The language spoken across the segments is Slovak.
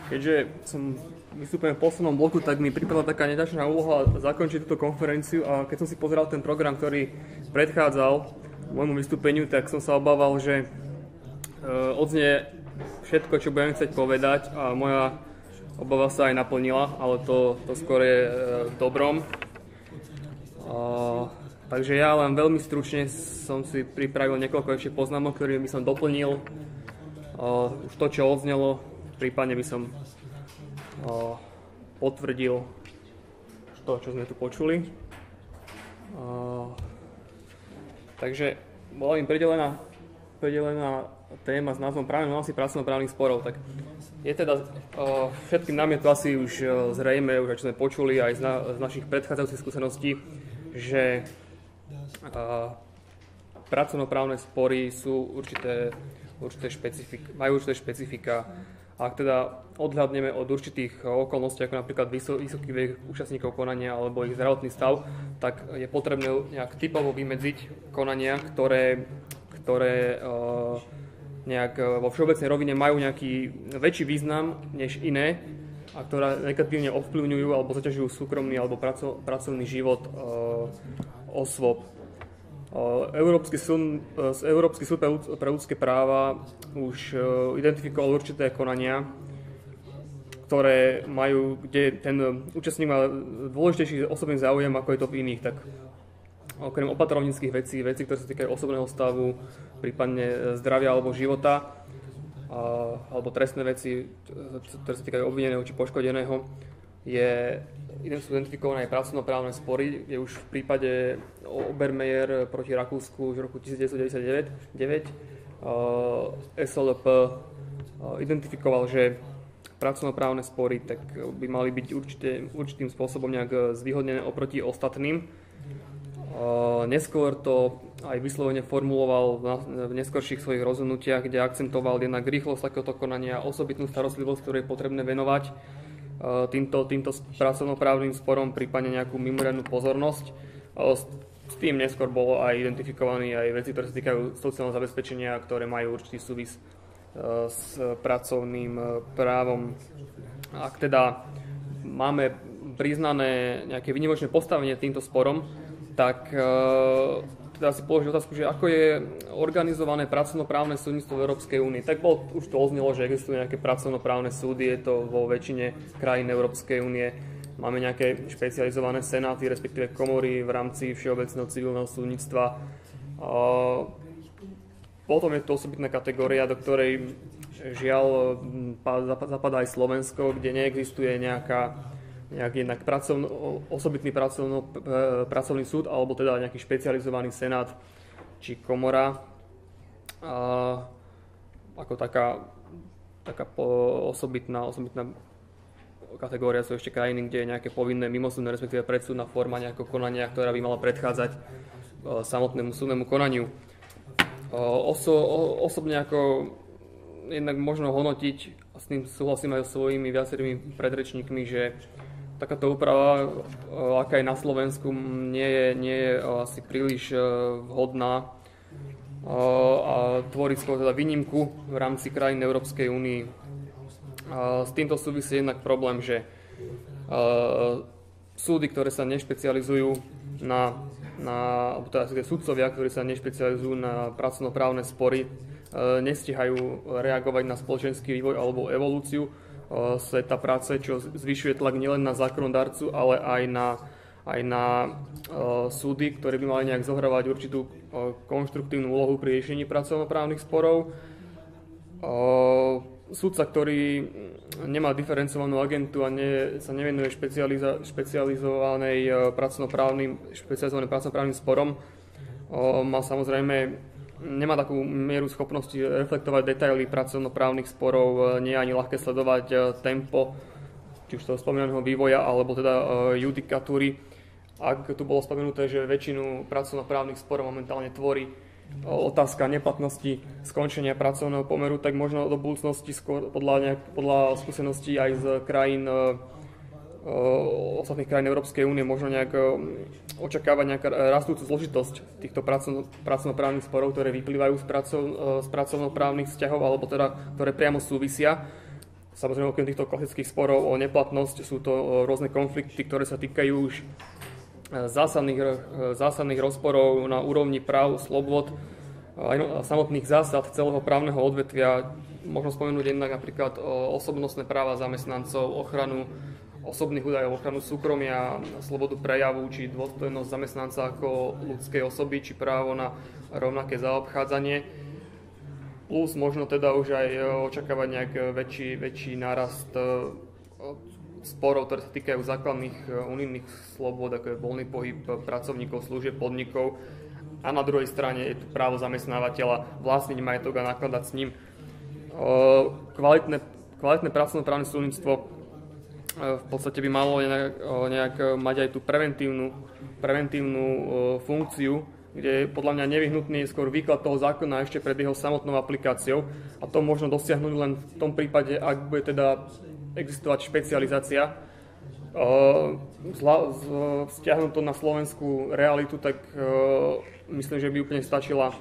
Keďže som vystúpený v poslednom bloku, tak mi pripadla taká nedačná úloha zakončiť túto konferenciu a keď som si pozeral ten program, ktorý predchádzal môjmu vystúpeniu, tak som sa obával, že odznie všetko, čo budem chcieť povedať a moja obava sa aj naplnila, ale to skôr je dobrom. Takže ja len veľmi stručne som si pripravil niekoľko ešte poznámok, ktorými by som doplnil už to, čo odznelo, prípadne by som potvrdil to, čo sme tu počuli. Takže bola im pridelená téma s názvom Právne nuancy pracovnoprávnych sporov. Tak je teda všetkým nám je to asi už zrejme, už čo sme počuli aj z našich predchádzajúcich skúseností, že pracovnoprávne spory sú majú určité špecifika. Ak teda odhľadneme od určitých okolností, ako napríklad vysoký vek účastníkov konania alebo ich zdravotný stav, tak je potrebné nejak typovo vymedziť konania, ktoré nejak vo všeobecnej rovine majú nejaký väčší význam než iné a ktoré negatívne ovplyvňujú alebo zaťažujú súkromný alebo pracovný život osôb. Európsky súd pre ľudské práva už identifikoval určité konania, ktoré majú, kde ten účastník má dôležitejší osobný záujem, ako je to v iných. Tak okrem opatrovníckych vecí, ktoré sa týkajú osobného stavu, prípadne zdravia alebo života, alebo trestné veci, ktoré sa týkajú obvineného či poškodeného, sú identifikované aj pracovnoprávne spory, je už v prípade Obermeier proti Rakúsku už v roku 1999 SLP identifikoval, že pracovnoprávne spory tak by mali byť určitým spôsobom nejak zvýhodnené oproti ostatným. Neskôr to aj vyslovene formuloval v neskorších svojich rozhodnutiach, kde akcentoval jednak rýchlosť takéhoto konania, osobitnú starostlivosť, ktorú je potrebné venovať týmto pracovnoprávnym sporom, prípadne nejakú mimoriadnu pozornosť. S tým neskôr bolo aj identifikované aj veci, ktoré sa týkajú sociálneho zabezpečenia, ktoré majú určitý súvis s pracovným právom. Ak teda máme priznané nejaké výnimočné postavenie týmto sporom, tak teda si položiť otázku, že ako je organizované pracovnoprávne súdnictvo v Európskej únii. Tak už to oznelo, že existujú nejaké pracovnoprávne súdy, je to vo väčšine krajín Európskej únie. Máme nejaké špecializované senáty, respektíve komory v rámci všeobecného civilného súdnictva. Potom je to osobitná kategória, do ktorej žiaľ zapadá aj Slovensko, kde neexistuje jednak osobitný pracovný súd, alebo teda nejaký špecializovaný senát či komora. Ako taká osobitná kategória sú ešte krajiny, kde je nejaké povinné mimosúdne, respektíve predsúdna forma nejakého konania, ktorá by mala predchádzať samotnému súdnemu konaniu. Osobne ako jednak možno hodnotiť, a s tým súhlasím aj so svojimi viacerými predrečníkmi, že takáto úprava, aká je na Slovensku, nie je asi príliš vhodná a tvorí skôr teda výnimku v rámci krajín Európskej únii. S týmto súvisí jednak problém, že súdy, ktoré sa nešpecializujú alebo teda sudcovia, ktorí sa nešpecializujú na pracovnoprávne spory, nestihajú reagovať na spoločenský vývoj alebo evolúciu sveta práce, čo zvyšuje tlak nielen na zákonodarcu, ale aj na súdy, ktoré by mali nejak zohrávať určitú konštruktívnu úlohu pri riešení pracovnoprávnych sporov. Sudca, ktorý nemá diferencovanú agentu a sa nevenuje špecializovaným pracovnoprávnym sporom, má samozrejme nemá takú mieru schopnosti reflektovať detaily pracovnoprávnych sporov, nie je ani ľahké sledovať tempo, či už toho spomínaného vývoja, alebo teda judikatúry. Ak tu bolo spomenuté, že väčšinu pracovnoprávnych sporov momentálne tvorí otázka neplatnosti skončenia pracovného pomeru, tak možno do budúcnosti skôr podľa skúseností aj z krajín ostatných krajín Európskej únie možno nejak očakávať nejakú rastúcu zložitosť týchto pracovnoprávnych sporov, ktoré vyplývajú z pracovnoprávnych vzťahov alebo teda ktoré priamo súvisia Samozrejme, okrem týchto klasických sporov o neplatnosť sú to rôzne konflikty, ktoré sa týkajú už zásadných rozporov na úrovni práv, slobod, aj samotných zásad celého právneho odvetvia. Možno spomenúť jednak napríklad osobnostné práva zamestnancov, ochranu osobných údajov, ochranu súkromia, slobodu prejavu, či dôstojnosť zamestnanca ako ľudskej osoby, či právo na rovnaké zaobchádzanie. Plus možno teda už aj očakávať nejak väčší nárast sporov, ktoré sa týkajú základných unijných slobod, ako je voľný pohyb pracovníkov, služieb, podnikov. A na druhej strane je tu právo zamestnávateľa vlastniť majetok a nakladať s ním. Kvalitné pracovnoprávne súdnictvo v podstate by malo nejak mať aj tú preventívnu funkciu, kde je podľa mňa nevyhnutný skôr výklad toho zákona ešte pred jeho samotnou aplikáciou. A to možno dosiahnuť len v tom prípade, ak bude teda existovať špecializácia. Stiahnuť to na slovenskú realitu, tak myslím, že by úplne stačila,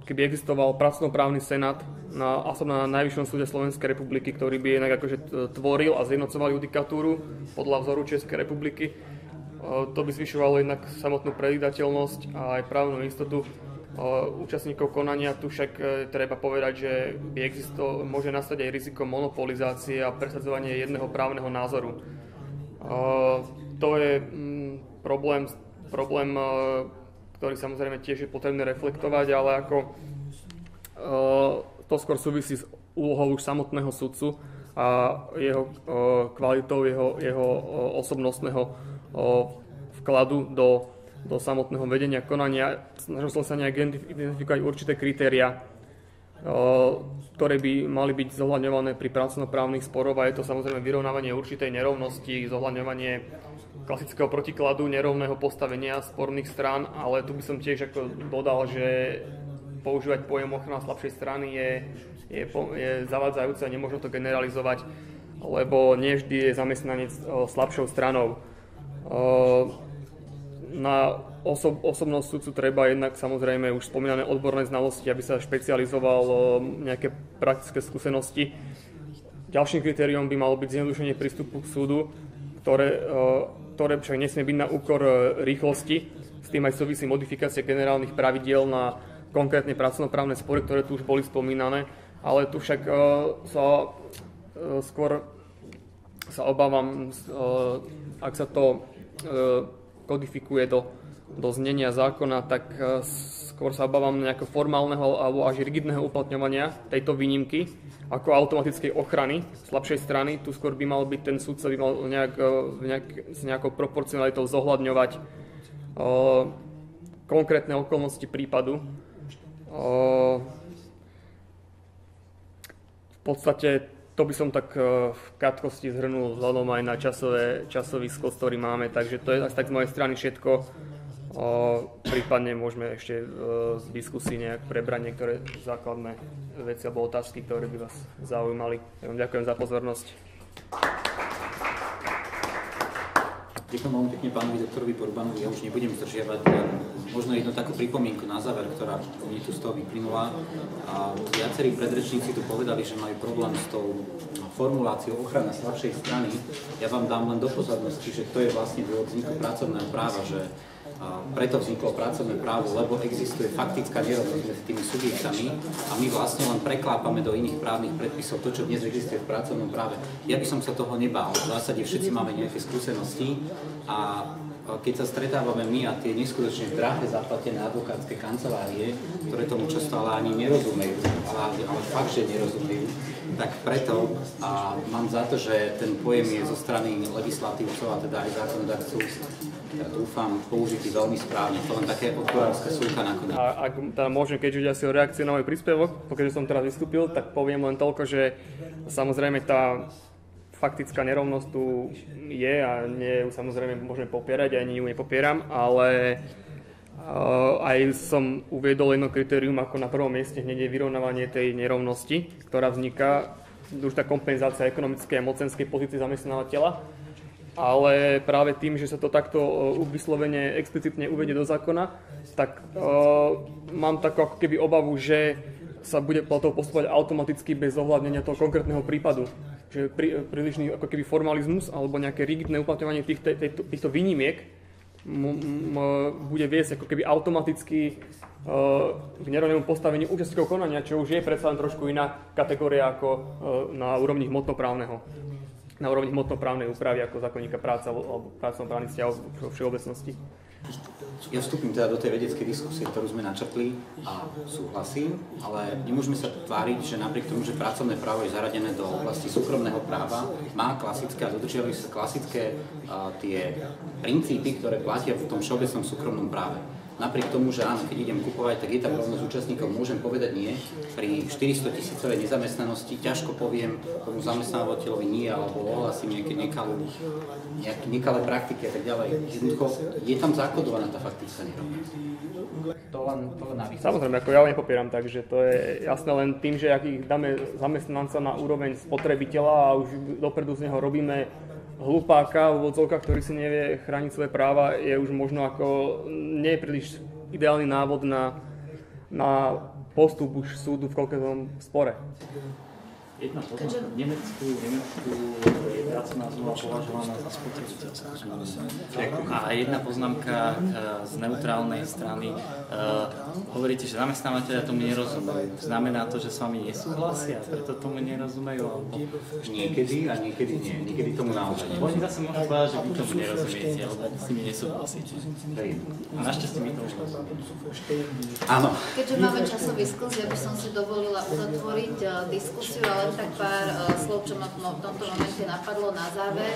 keby existoval pracovnoprávny senát na Najvyššom súde Slovenskej republiky, ktorý by inak akože tvoril a zjednocoval judikatúru podľa vzoru Českej republiky. To by zvyšovalo jednak samotnú predvídateľnosť a aj právnu istotu účastníkov konania. Tu však treba povedať, že môže nastať aj riziko monopolizácie a presadzovanie jedného právneho názoru. To je problém, ktorý samozrejme tiež je potrebné reflektovať, ale ako to skôr súvisí s úlohou už samotného sudcu a jeho kvalitou, jeho osobnostného vkladu do samotného vedenia konania. Snažil som sa nejak identifikovať určité kritériá, ktoré by mali byť zohľadňované pri pracovnoprávnych sporoch, a je to samozrejme vyrovnávanie určitej nerovnosti, zohľadňovanie klasického protikladu, nerovného postavenia sporných strán, ale tu by som tiež ako dodal, že používať pojem ochrana slabšej strany je zavádzajúce a nemôžno to generalizovať, lebo nie vždy je zamestnanec slabšou stranou. Na osobnosť sudcu treba jednak samozrejme už spomínané odborné znalosti, aby sa špecializoval nejaké praktické skúsenosti. Ďalším kritériom by malo byť zjednodušenie prístupu k súdu, ktoré však nesmie byť na úkor rýchlosti. S tým aj súvisí modifikácia generálnych pravidiel na konkrétne pracovnoprávne spory, ktoré tu už boli spomínané, ale tu však skôr sa obávam, ak sa to kodifikuje do znenia zákona, tak skôr sa obávam nejakého formálneho alebo až rigidného uplatňovania tejto výnimky ako automatickej ochrany slabšej strany. Tu skôr by mal byť ten sudca by mal s nejakou proporcionalitou zohľadňovať konkrétne okolnosti prípadu. V podstate to by som tak v krátkosti zhrnul vzhľadom aj na časový skos, ktorý máme, takže to je asi tak z mojej strany všetko. Prípadne môžeme ešte z diskusí nejak prebrať niektoré základné veci alebo otázky, ktoré by vás zaujímali. Ja vám ďakujem za pozornosť. Ďakujem veľmi pekne pánovi doktorovi Porbanovi. Ja už nebudem zdržiavať, možno jednu takú pripomienku na záver, ktorá mi tu z toho vyplynula. Viacerí predrečníci tu povedali, že majú problém s tou formuláciou ochrana slabšej strany. Ja vám dám len do pozornosti, že to je vlastne dôvod vzniku pracovného práva, že preto vzniklo pracovné právo, lebo existuje faktická nerovnosť medzi tými subjektami a my vlastne len preklápame do iných právnych predpisov to, čo dnes existuje v pracovnom práve. Ja by som sa toho nebál. V zásade všetci máme nejaké skúsenosti a keď sa stretávame my a tie neskutočne drahé zaplatené advokátske kancelárie, ktoré tomu často ale ani nerozumejú, ale fakt, že nerozumejú, tak preto mám za to, že ten pojem je zo strany legislatívcov a teda aj zákonodarcov, ja dúfam, použitý veľmi správne. To len také odborárska súľka nakoniec. A ak teda môžem, keďže ide asi o reakciu na môj príspevok, pokiaľ som teraz vystúpil, tak poviem len toľko, že samozrejme tá faktická nerovnosť tu je a nie ju samozrejme môžeme popierať, ani ju nepopieram, ale aj som uviedol jedno kritérium, ako na prvom mieste hneď je vyrovnávanie tej nerovnosti, ktorá vzniká, už tá kompenzácia ekonomickej a mocenskej pozície zamestnávateľa. Ale práve tým, že sa to takto vyslovene explicitne uvedie do zákona, tak mám takú ako keby obavu, že sa bude to postupovať automaticky bez ohľadnenia toho konkrétneho prípadu. Čiže prílišný ako keby formalizmus alebo nejaké rigidné uplatňovanie týchto výnimiek bude viesť ako keby automaticky k nerovnému postaveniu účastníkov konania, čo už je predsa len trošku iná kategória ako na úrovni hmotnoprávnej úpravy ako zákonníka práce alebo pracovnoprávnych vzťahov vo všeobecnosti. Ja vstúpim teda do tej vedeckej diskusie, ktorú sme načrtli a súhlasím, ale nemôžeme sa tváriť, že napriek tomu, že pracovné právo je zaradené do oblasti súkromného práva, má klasické a dodržiavajú sa klasické tie princípy, ktoré platia v tom všeobecnom súkromnom práve. Napriek tomu, že áno, keď idem kupovať, tak je tam rovnosť účastníkov, môžem povedať nie. Pri 400 000 nezamestnanosti ťažko poviem tomu zamestnávateľovi nie, alebo ohlasím nejaké nekalé praktiky a tak ďalej. Jednoducho, je tam zakodovaná tá faktická nerovnosť. To len samozrejme, ako ja ho nepopieram, takže to je jasné len tým, že ak ich dáme zamestnanca na úroveň spotrebiteľa a už dopredu z neho robíme hlupáka v úvodzovkách, ktorý si nevie chrániť svoje práva, je už možno ako nie je príliš ideálny návod na postup už súdu v konkrétnom spore. Jedna poznámka. V Nemecku je pracovná zmluva považovaná za spotrebiteľskú zmluvu. A jedna poznámka z neutrálnej strany. Hovoríte, že zamestnávateľia tomu nerozumejú. Znamená to, že s vami nesúhlasia, preto tomu nerozumejú? Alebo... Niekedy a niekedy nie. Niekedy tomu naozaj nie. Oni zase môžu povedať, že vy tomu nerozumiete, alebo s nimi nesúhlasíte. A našťastie my tomu rozumieme. Áno. Keďže máme časový sklz, ja by som si dovolila uzatvoriť diskusiu, ale tak pár slov, čo ma v tomto momente napadlo na záver.